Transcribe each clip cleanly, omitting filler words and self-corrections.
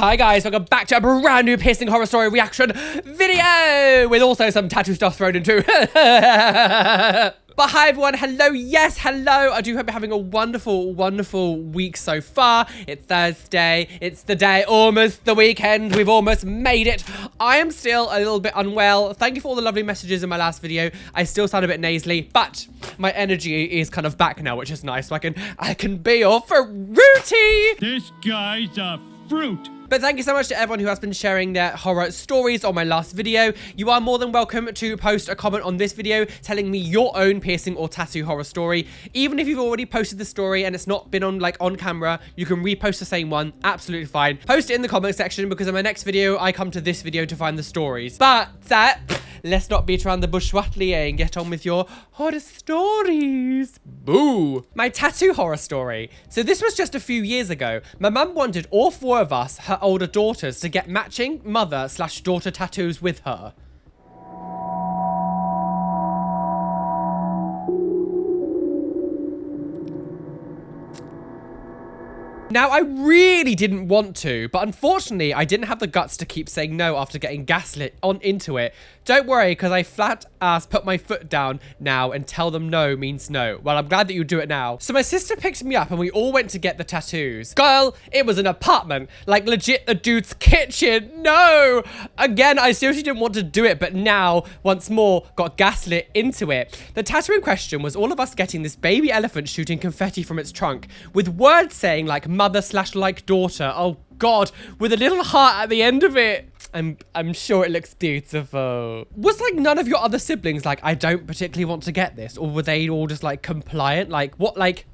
Hi guys, welcome back to a brand new piercing horror story reaction video with also some tattoo stuff thrown into. But hi everyone, hello, yes, hello. I do hope you're having a wonderful, wonderful week so far. It's Thursday, it's the day, almost the weekend. We've almost made it. I am still a little bit unwell. Thank you for all the lovely messages in my last video. I still sound a bit nasally, but my energy is kind of back now, which is nice. So I can be your fruity. This guy's a fruit. But thank you so much to everyone who has been sharing their horror stories on my last video. You are more than welcome to post a comment on this video telling me your own piercing or tattoo horror story. Even if you've already posted the story and it's not been on camera, you can repost the same one. Absolutely fine. Post it in the comment section because in my next video, I come to this video to find the stories. But let's not beat around the bush, Watley, and get on with your horror stories. Boo. My tattoo horror story. So this was just a few years ago. My mum wanted all four of us, her older daughters, to get matching mother/daughter tattoos with her. Now, I really didn't want to, but unfortunately, I didn't have the guts to keep saying no after getting gaslit into it. Don't worry, because I flat ass put my foot down now and tell them no means no. Well, I'm glad that you do it now. So my sister picked me up and we all went to get the tattoos. Girl, it was an apartment, like legit the dude's kitchen. No! Again, I seriously didn't want to do it, but now, once more, got gaslit into it. The tattoo in question was all of us getting this baby elephant shooting confetti from its trunk with words saying like mother/like daughter. Oh God, with a little heart at the end of it. I'm sure it looks beautiful. Was like none of your other siblings like, I don't particularly want to get this? Or were they all just like compliant? Like what, like,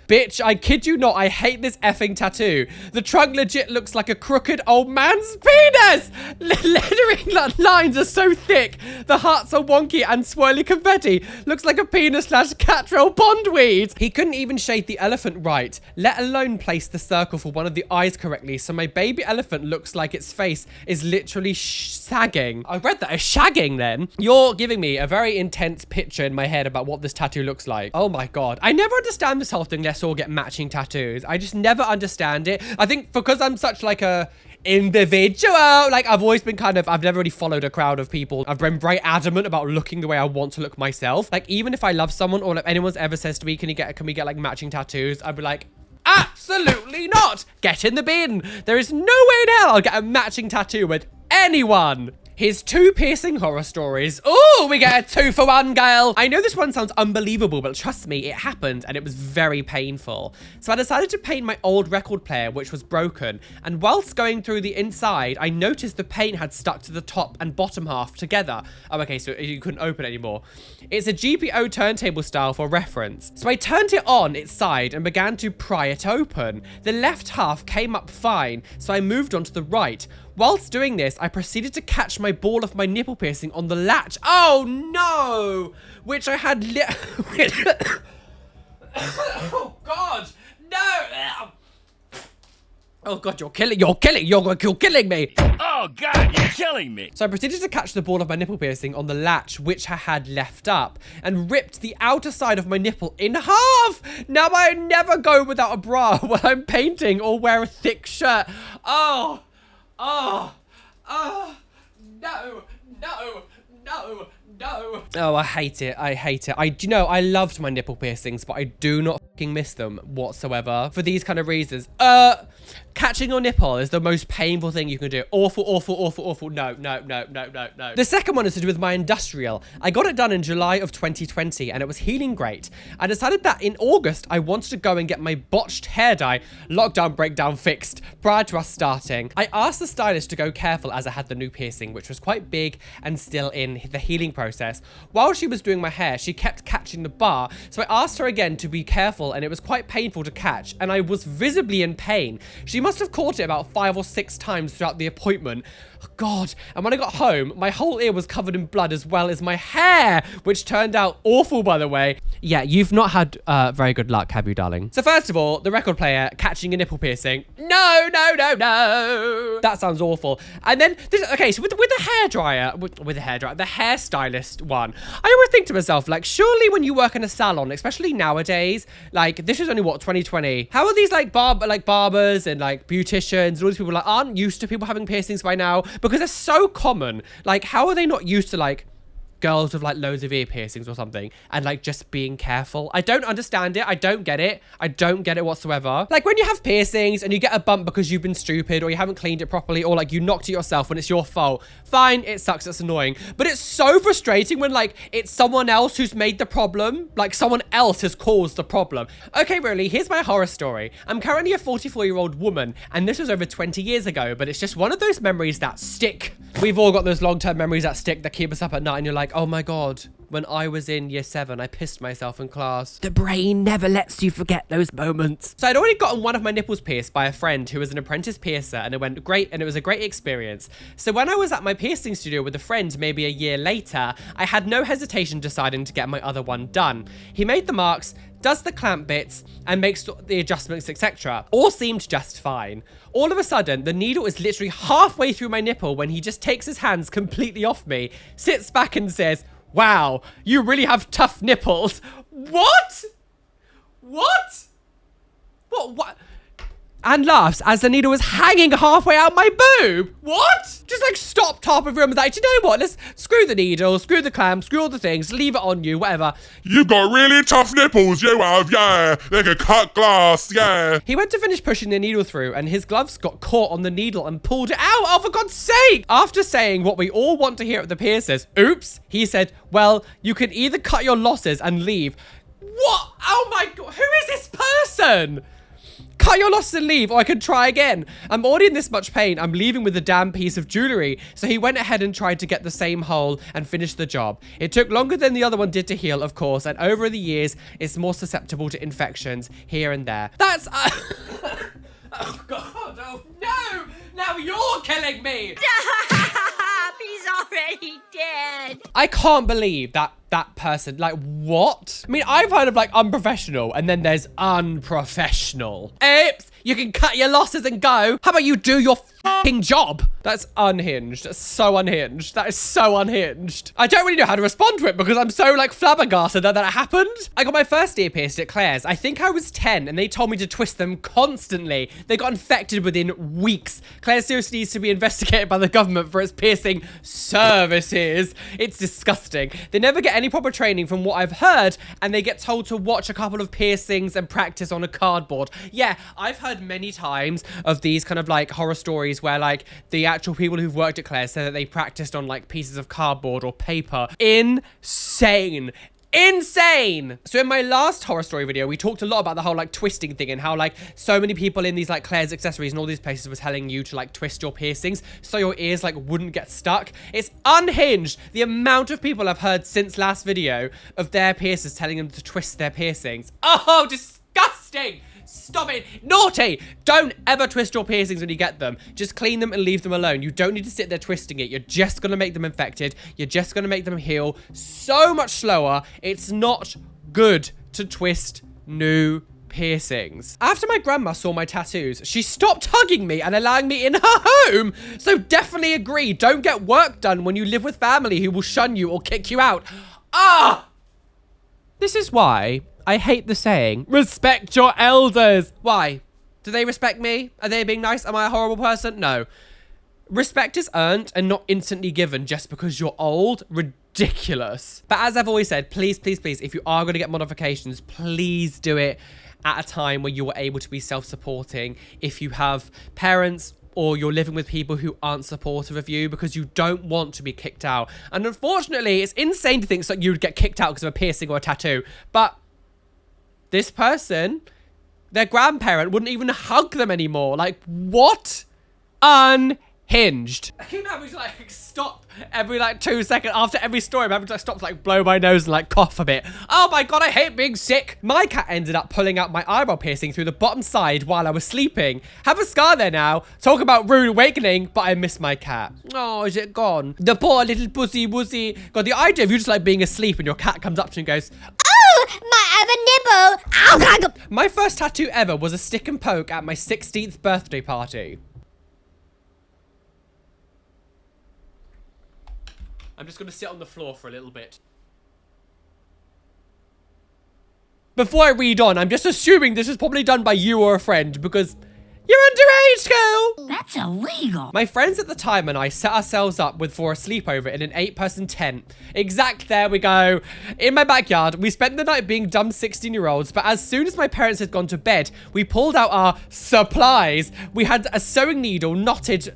bitch, I kid you not, I hate this effing tattoo. The trunk legit looks like a crooked old man's penis. Lettering lines are so thick. The hearts are wonky and swirly confetti. Looks like a penis/catrol pondweed. He couldn't even shade the elephant right, let alone place the circle for one of the eyes correctly. So my baby elephant looks like its face is literally sagging. I read that as shagging then. You're giving me a very intense picture in my head about what this tattoo looks like. Oh my God. I never understand this whole thing. Let's all get matching tattoos. I just never understand it. I think because I'm such like a individual, like I've always been I've never really followed a crowd of people. I've been very adamant about looking the way I want to look myself. Like even if I love someone or if anyone's ever says to me, can we get like matching tattoos? I'd be like, absolutely not. Get in the bin. There is no way in hell I'll get a matching tattoo with anyone. Here's two piercing horror stories. Oh, we get a 2-for-1, girl. I know this one sounds unbelievable, but trust me, it happened and it was very painful. So I decided to paint my old record player, which was broken. And whilst going through the inside, I noticed the paint had stuck to the top and bottom half together. Oh, okay, so you couldn't open it anymore. It's a GPO turntable style for reference. So I turned it on its side and began to pry it open. The left half came up fine, so I moved on to the right. Whilst doing this, I proceeded to catch my ball of my nipple piercing on the latch. Oh no! Which I had oh God, no! Oh God, you're killing me! Oh God, you're killing me! So I proceeded to catch the ball of my nipple piercing on the latch, which I had left up, and ripped the outer side of my nipple in half! Now I never go without a bra when I'm painting or wear a thick shirt. Oh, no. Oh, I hate it. I loved my nipple piercings, but I do not fucking miss them whatsoever for these kind of reasons. Catching your nipple is the most painful thing you can do. Awful. No. The second one is to do with my industrial. I got it done in July of 2020 and it was healing great. I decided that in August, I wanted to go and get my botched hair dye lockdown breakdown fixed prior to us starting. I asked the stylist to go careful as I had the new piercing, which was quite big and still in the healing process. While she was doing my hair, she kept catching the bar. So I asked her again to be careful and it was quite painful to catch and I was visibly in pain. She must have caught it about 5 or 6 times throughout the appointment. Oh God. And when I got home, my whole ear was covered in blood as well as my hair, which turned out awful, by the way. Yeah, you've not had very good luck, have you, darling? So first of all, the record player catching a nipple piercing. No. That sounds awful. And then, okay, so with the hairdryer, the hairstylist specialist one. I always think to myself, like, surely when you work in a salon, especially nowadays, like, this is only, what, 2020? How are these, like, barbers and, like, beauticians and all these people, like, aren't used to people having piercings by now? Because they're so common. Like, how are they not used to, like, girls with like loads of ear piercings or something and like just being careful? I don't understand it. I don't get it. I don't get it whatsoever. Like when you have piercings and you get a bump because you've been stupid or you haven't cleaned it properly or like you knocked it yourself when it's your fault, fine, it sucks, it's annoying, but it's so frustrating when like it's someone else who's made the problem, like someone else has caused the problem. Okay, Roly, here's my horror story. I'm currently a 44-year-old woman and this was over 20 years ago, but it's just one of those memories that stick. We've all got those long-term memories that stick, that keep us up at night and you're like, oh my God, when I was in year 7, I pissed myself in class. The brain never lets you forget those moments. So I'd already gotten one of my nipples pierced by a friend who was an apprentice piercer and it went great and it was a great experience. So when I was at my piercing studio with a friend maybe a year later, I had no hesitation deciding to get my other one done. He made the marks, does the clamp bits, and makes the adjustments, etc. All seemed just fine. All of a sudden, the needle is literally halfway through my nipple when he just takes his hands completely off me, sits back and says, wow, you really have tough nipples. What? What? What? And laughs as the needle was hanging halfway out my boob. What? Just like stopped half of room and like, do you know what? Let's screw the needle, screw the clamp, screw all the things, leave it on you, whatever. You got really tough nipples, you have, yeah. They can cut glass, yeah. He went to finish pushing the needle through and his gloves got caught on the needle and pulled it out. Oh, for God's sake. After saying what we all want to hear at the piercers, oops, he said, well, you can either cut your losses and leave. What? Oh my God, who is this person? Cut your losses and leave, or I could try again. I'm already in this much pain. I'm leaving with a damn piece of jewelry. So he went ahead and tried to get the same hole and finish the job. It took longer than the other one did to heal, of course, and over the years, it's more susceptible to infections here and there. That's... oh, God. Oh, no. Now you're killing me. He's already dead. I can't believe that person, like, what? I mean, I've heard of, like, unprofessional, and then there's unprofessional. Oops, you can cut your losses and go. How about you do your f***ing job? That's unhinged. That's so unhinged. That is so unhinged. I don't really know how to respond to it because I'm so, like, flabbergasted that happened. I got my first ear pierced at Claire's. I think I was 10, and they told me to twist them constantly. They got infected within weeks. Claire seriously needs to be investigated by the government for its piercing services. It's disgusting. They never get any proper training from what I've heard, and they get told to watch a couple of piercings and practice on a cardboard. Yeah, I've heard many times of these kind of like horror stories where like the actual people who've worked at Claire say that they practiced on like pieces of cardboard or paper. Insane. Insane. So in my last horror story video, we talked a lot about the whole like twisting thing and how like so many people in these like Claire's accessories and all these places were telling you to like twist your piercings so your ears like wouldn't get stuck. It's unhinged the amount of people I've heard since last video of their piercers telling them to twist their piercings. Oh, disgusting. Stop it. Naughty. Don't ever twist your piercings when you get them. Just clean them and leave them alone. You don't need to sit there twisting it. You're just going to make them infected. You're just going to make them heal so much slower. It's not good to twist new piercings. After my grandma saw my tattoos, she stopped hugging me and allowing me in her home. So definitely agree. Don't get work done when you live with family who will shun you or kick you out. Ah! This is why I hate the saying, respect your elders. Why? Do they respect me? Are they being nice? Am I a horrible person? No. Respect is earned and not instantly given just because you're old. Ridiculous. But as I've always said, please, please, please, if you are going to get modifications, please do it at a time where you are able to be self-supporting. If you have parents or you're living with people who aren't supportive of you, because you don't want to be kicked out. And unfortunately, it's insane to think that you would get kicked out because of a piercing or a tattoo. But this person, their grandparent, wouldn't even hug them anymore. Like, what? Unhinged. I keep having to, like, stop every, like, 2 seconds. After every story, I'm having to, like, stop to, like, blow my nose and, like, cough a bit. Oh, my God, I hate being sick. My cat ended up pulling out my eyebrow piercing through the bottom side while I was sleeping. Have a scar there now. Talk about rude awakening, but I miss my cat. Oh, is it gone? The poor little pussy wussy. God, the idea of you just, like, being asleep and your cat comes up to you and goes, My other nipple. Ow, God. my first tattoo ever was a stick and poke at my 16th birthday party. I'm just going to sit on the floor for a little bit. Before I read on, I'm just assuming this was probably done by you or a friend because you're underage, girl! That's illegal. My friends at the time and I set ourselves up for a sleepover in an 8-person tent. There we go. In my backyard, we spent the night being dumb 16-year-olds, but as soon as my parents had gone to bed, we pulled out our supplies. We had a sewing needle knotted to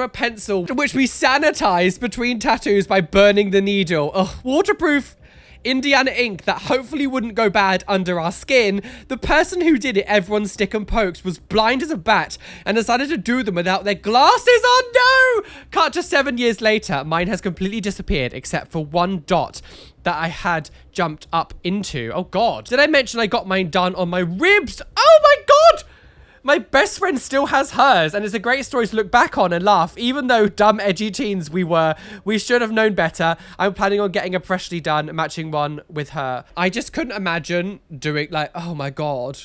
a pencil, which we sanitized between tattoos by burning the needle. Waterproof Indiana ink that hopefully wouldn't go bad under our skin. The person who did it, everyone's stick and pokes, was blind as a bat and decided to do them without their glasses on. No! Cut to 7 years later, mine has completely disappeared except for one dot that I had jumped up into. Oh God. Did I mention I got mine done on my ribs? Oh my God! My best friend still has hers, and it's a great story to look back on and laugh. Even though dumb, edgy teens we were, we should have known better. I'm planning on getting a freshly done matching one with her. I just couldn't imagine doing oh my God.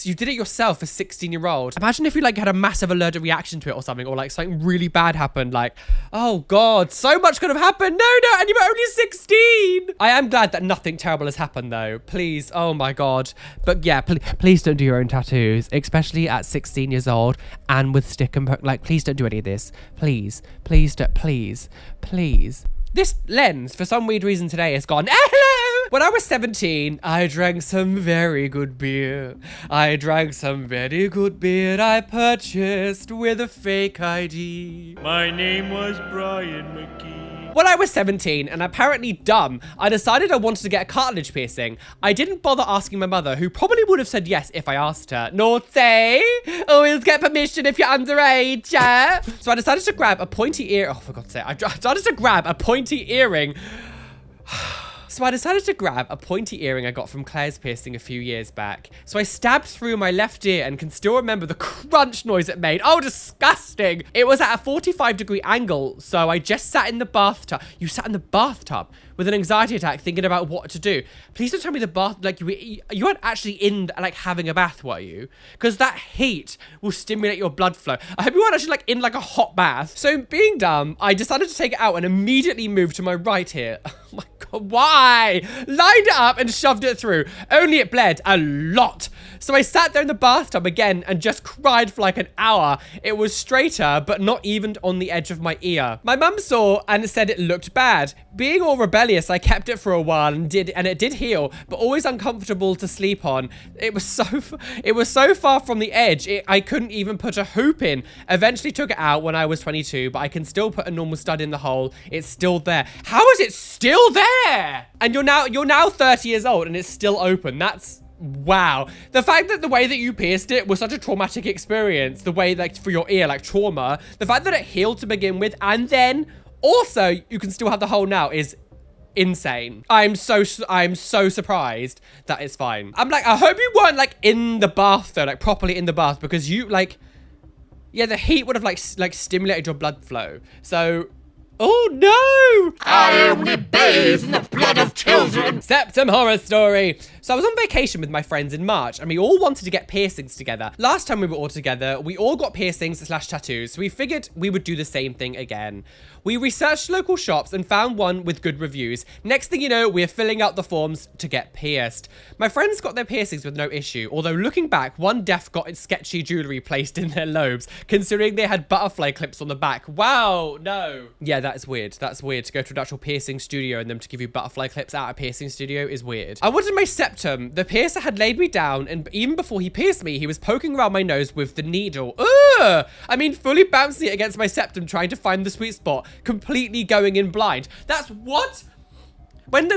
You did it yourself, a 16-year-old. Imagine if you had a massive allergic reaction to it or something, or something really bad happened. Oh God, so much could have happened. No, and you were only 16. I am glad that nothing terrible has happened though. Please, oh my God. But yeah, please don't do your own tattoos, especially at 16 years old and with stick and poke. Please don't do any of this. Please don't, please. This lens, for some weird reason today, has gone, hello! When I was 17, I drank some very good beer. I purchased with a fake ID. My name was Brian McGee. When I was 17 and apparently dumb, I decided I wanted to get a cartilage piercing. I didn't bother asking my mother, who probably would have said yes if I asked her. Naughty! Always get permission if you're underage, yeah? So I decided to grab a pointy ear. Oh, for God's sake. I decided to grab a pointy earring. So I decided to grab a pointy earring I got from Claire's piercing a few years back. So I stabbed through my left ear and can still remember the crunch noise it made. Oh, disgusting. It was at a 45-degree angle, so I just sat in the bathtub. You sat in the bathtub with an anxiety attack thinking about what to do. Please don't tell me the bath, you weren't actually in, having a bath, were you? Because that heat will stimulate your blood flow. I hope you weren't actually, in, a hot bath. So being dumb, I decided to take it out and immediately move to my right here. Oh my God, why? Lined it up and shoved it through. Only it bled a lot. So I sat there in the bathtub again and just cried for an hour. It was straighter, but not even on the edge of my ear. My mum saw and said it looked bad. Being all rebellious, I kept it for a while and it did heal, but always uncomfortable to sleep on. It was so far from the edge, I couldn't even put a hoop in. Eventually took it out when I was 22, but I can still put a normal stud in the hole. It's still there. How is it still there? And you're now 30 years old and it's still open. That's wow. The fact that the way that you pierced it was such a traumatic experience, the way for your ear, trauma, the fact that it healed to begin with, and then also you can still have the hole now is insane. I'm so surprised that it's fine. I hope you weren't in the bath though, properly in the bath, because you yeah, the heat would have stimulated your blood flow. So oh no! I only bathe in the blood of children. Septum horror story. So I was on vacation with my friends in March and we all wanted to get piercings together. Last time we were all together, we all got piercings / tattoos. So we figured we would do the same thing again. We researched local shops and found one with good reviews. Next thing you know, we're filling out the forms to get pierced. My friends got their piercings with no issue, although looking back, one def got sketchy jewelry placed in their lobes, considering they had butterfly clips on the back. Wow, no. Yeah, that is weird. That's weird. To go to an actual piercing studio and them to give you butterfly clips at a piercing studio is weird. I wanted my septum. The piercer had laid me down, and even before he pierced me, he was poking around my nose with the needle. Ugh! I mean, fully bouncing it against my septum, trying to find the sweet spot, completely going in blind. That's what? When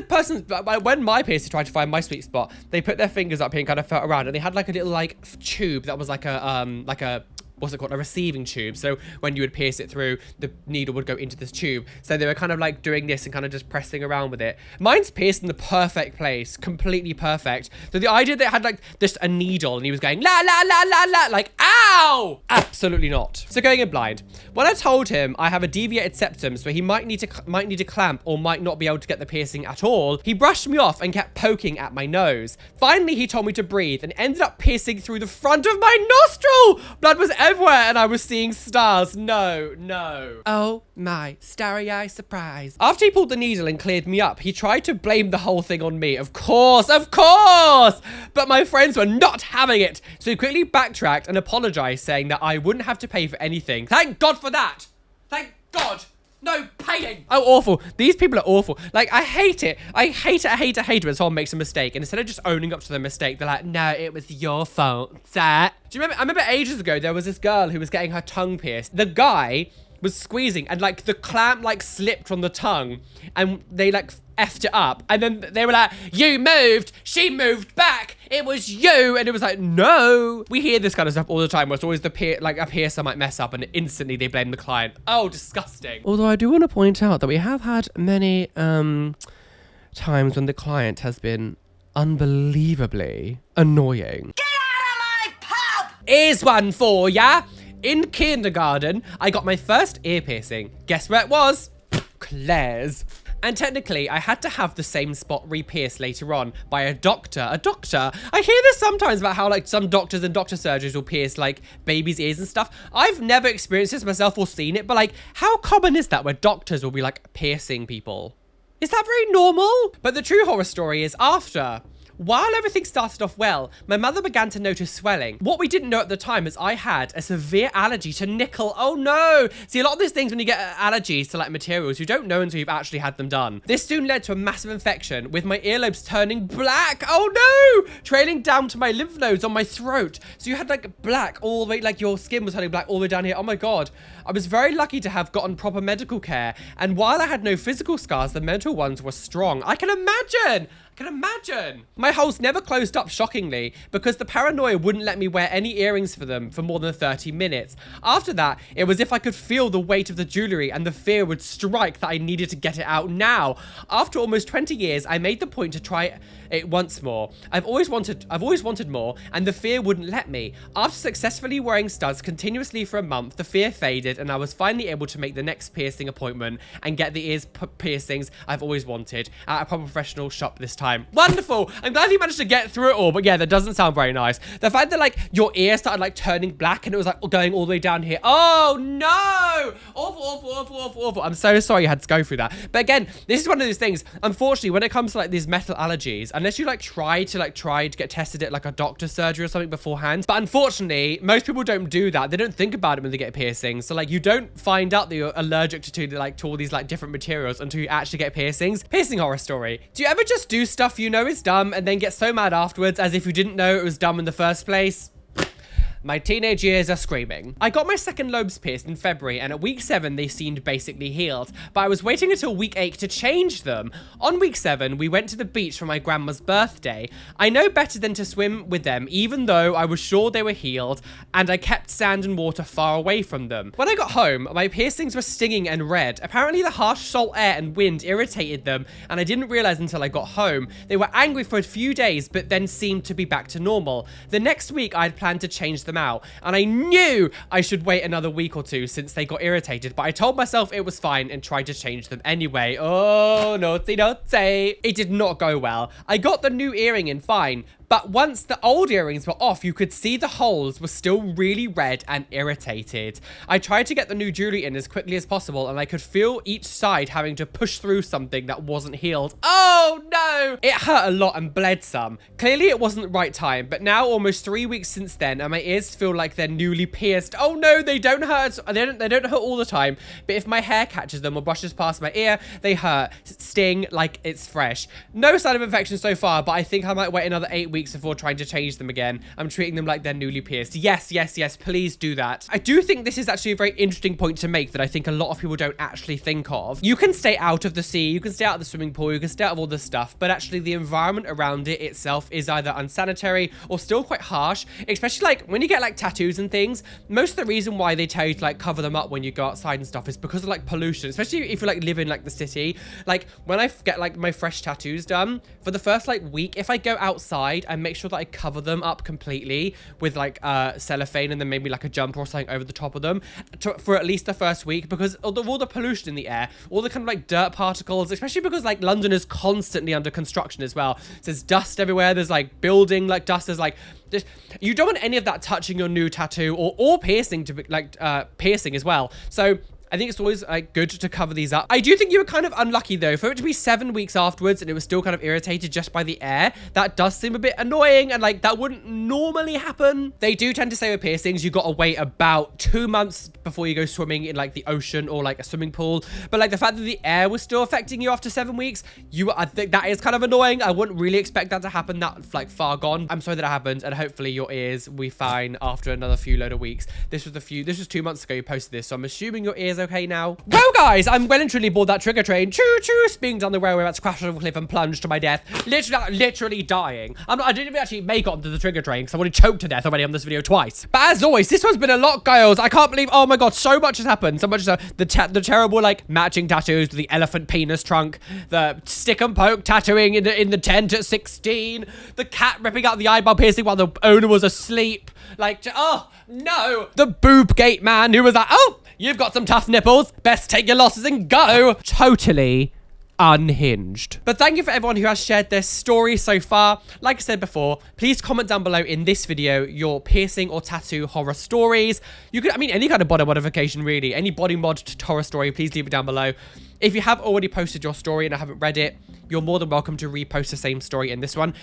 my piercer tried to find my sweet spot, they put their fingers up here and kind of felt around, and they had a little tube that was like a what's it called? A receiving tube. So when you would pierce it through, the needle would go into this tube. So they were kind of doing this and kind of just pressing around with it. Mine's pierced in the perfect place, completely perfect. So the idea that it had just a needle and he was going la la la la la, ow! Absolutely not. So going in blind. When I told him I have a deviated septum, so he might need a clamp or might not be able to get the piercing at all, he brushed me off and kept poking at my nose. Finally, he told me to breathe and ended up piercing through the front of my nostril. Blood was everywhere and I was seeing stars. No. Oh my starry-eyed surprise. After he pulled the needle and cleared me up, he tried to blame the whole thing on me. Of course. But my friends were not having it. So he quickly backtracked and apologized, saying that I wouldn't have to pay for anything. Thank God for that. Thank God. No paying. Oh, awful. These people are awful. Like, I hate it. I hate it when someone makes a mistake. And instead of just owning up to the mistake, they're like, no, it was your fault, sir. Do you remember? I remember ages ago, there was this girl who was getting her tongue pierced. The guy was squeezing and like the clamp like slipped from the tongue and they like effed it up. And then they were like, you moved. She moved back. It was you. And it was like, no. We hear this kind of stuff all the time where it's always the a piercer might mess up and instantly they blame the client. Oh, disgusting. Although I do want to point out that we have had many times when the client has been unbelievably annoying. Get out of my pub! Here's one for ya. In kindergarten, I got my first ear piercing. Guess where it was? Claire's. And technically, I had to have the same spot re-pierced later on by a doctor. A doctor? I hear this sometimes about how like some doctors and doctor surgeries will pierce like babies' ears and stuff. I've never experienced this myself or seen it, but like how common is that where doctors will be like piercing people? Is that very normal? But the true horror story is after. While everything started off well, my mother began to notice swelling. What we didn't know at the time is I had a severe allergy to nickel. Oh no! See, a lot of these things when you get allergies to like materials, you don't know until you've actually had them done. This soon led to a massive infection with my earlobes turning black. Oh no! Trailing down to my lymph nodes on my throat. So you had like black all the way, like your skin was turning black all the way down here. Oh my God. I was very lucky to have gotten proper medical care. And while I had no physical scars, the mental ones were strong. I can imagine! My holes never closed up, shockingly, because the paranoia wouldn't let me wear any earrings for them for more than 30 minutes. After that, it was as if I could feel the weight of the jewelry and the fear would strike that I needed to get it out now. After almost 20 years, I made the point to try it once more. I've always wanted more, and the fear wouldn't let me. After successfully wearing studs continuously for a month, the fear faded, and I was finally able to make the next piercing appointment and get the ears piercings I've always wanted at a proper professional shop this time. Wonderful. I'm glad you managed to get through it all, but yeah, that doesn't sound very nice. The fact that like your ear started like turning black and it was like going all the way down here. Oh no! Awful. I'm so sorry you had to go through that. But again, this is one of those things, unfortunately, when it comes to like these metal allergies, unless you like try to get tested at like a doctor's surgery or something beforehand. But unfortunately, most people don't do that. They don't think about it when they get piercings. So like you don't find out that you're allergic to all these like different materials until you actually get piercings. Piercing horror story. Do you ever just do stuff you know is dumb and then get so mad afterwards as if you didn't know it was dumb in the first place? My teenage years are screaming. I got my second lobes pierced in February, and at week 7 they seemed basically healed, but I was waiting until week 8 to change them. On week 7, we went to the beach for my grandma's birthday. I know better than to swim with them, even though I was sure they were healed, and I kept sand and water far away from them. When I got home, my piercings were stinging and red. Apparently the harsh salt air and wind irritated them, and I didn't realize until I got home. They were angry for a few days, but then seemed to be back to normal. The next week, I had planned to change them out, and I knew I should wait another week or two since they got irritated, but I told myself it was fine and tried to change them anyway. Oh, naughty. It did not go well. I got the new earring in fine, but once the old earrings were off, you could see the holes were still really red and irritated. I tried to get the new jewelry in as quickly as possible, and I could feel each side having to push through something that wasn't healed. Oh no! It hurt a lot and bled some. Clearly it wasn't the right time, but now almost 3 weeks since then, and my ears feel like they're newly pierced. Oh no, they don't hurt. They don't hurt all the time, but if my hair catches them or brushes past my ear, they hurt, sting like it's fresh. No sign of infection so far, but I think I might wait another 8 weeks before trying to change them again. I'm treating them like they're newly pierced. Yes, please do that. I do think this is actually a very interesting point to make that I think a lot of people don't actually think of. You can stay out of the sea, you can stay out of the swimming pool, you can stay out of all this stuff, but actually the environment around it itself is either unsanitary or still quite harsh, especially like when you get like tattoos and things. Most of the reason why they tell you to like cover them up when you go outside and stuff is because of like pollution, especially if you like live in like the city. Like when I get like my fresh tattoos done, for the first like week, if I go outside, and make sure that I cover them up completely with like cellophane and then maybe like a jumper or something over the top of them for at least the first week, because of all the pollution in the air, all the kind of like dirt particles, especially because like London is constantly under construction as well. So there's dust everywhere. There's like building like dust. There's like you don't want any of that touching your new tattoo or piercing to be like piercing as well. So I think it's always like good to cover these up. I do think you were kind of unlucky though, for it to be 7 weeks afterwards and it was still kind of irritated just by the air. That does seem a bit annoying, and like that wouldn't normally happen. They do tend to say with piercings, you got to wait about 2 months before you go swimming in like the ocean or like a swimming pool. But like the fact that the air was still affecting you after 7 weeks, I think that is kind of annoying. I wouldn't really expect that to happen that like far gone. I'm sorry that happened, and hopefully your ears will be fine after another few load of weeks. This was 2 months ago you posted this, so I'm assuming your ears okay now. Well guys, I'm well and truly aboard that trigger train, choo-choo, speeding down the railway, about to crash off a cliff and plunge to my death, literally dying. I didn't even actually make it onto the trigger train because I would have choked to death already on this video twice. But as always, this one's been a lot, guys. I can't believe, oh my god, so much has happened. So much as the terrible like matching tattoos, the elephant penis trunk, the stick and poke tattooing in the tent at 16, the cat ripping out the eyeball piercing while the owner was asleep, like, oh no, the boob gate man who was like, oh, you've got some tough nipples. Best take your losses and go. Totally unhinged. But thank you for everyone who has shared their story so far. Like I said before, please comment down below in this video your piercing or tattoo horror stories. You could, I mean, any kind of body modification really. Any body mod horror story, please leave it down below. If you have already posted your story and I haven't read it, you're more than welcome to repost the same story in this one.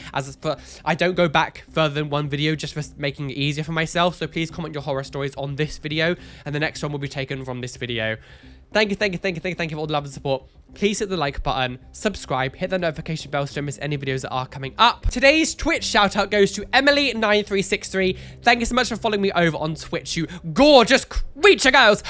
I don't go back further than one video just for making it easier for myself. So please comment your horror stories on this video, and the next one will be taken from this video. Thank you for all the love and support. Please hit the like button, subscribe, hit the notification bell so you don't miss any videos that are coming up. Today's Twitch shout out goes to Emily9363. Thank you so much for following me over on Twitch, you gorgeous creature girls.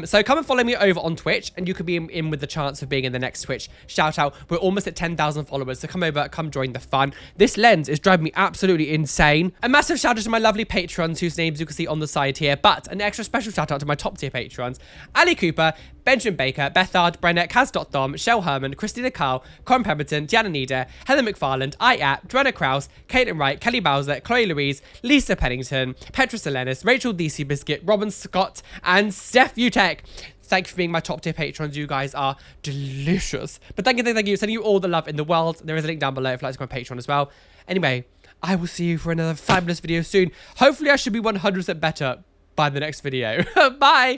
So come and follow me over on Twitch and you could be in with the chance of being in the next Twitch shout out. We're almost at 10,000 followers, so come over, come join the fun. This lens is driving me absolutely insane. A massive shout out to my lovely patrons whose names you can see on the side here, but an extra special shout out to my top tier patrons: Ali Cooper, Benjamin Baker, Bethard, Brennet, Kaz.Thom, Shell Herman, Christina Carl, Con Pemberton, Diana Nida, Helen McFarland, IAT, Joanna Krause, Caitlin Wright, Kelly Bowser, Chloe Louise, Lisa Pennington, Petra Selenis, Rachel DC Biscuit, Robin Scott, and Steph Utek. Thank you for being my top tier patrons. You guys are delicious. But thank you. Sending you all the love in the world. There is a link down below if you'd like to go on Patreon as well. Anyway, I will see you for another fabulous video soon. Hopefully I should be 100% better by the next video. Bye.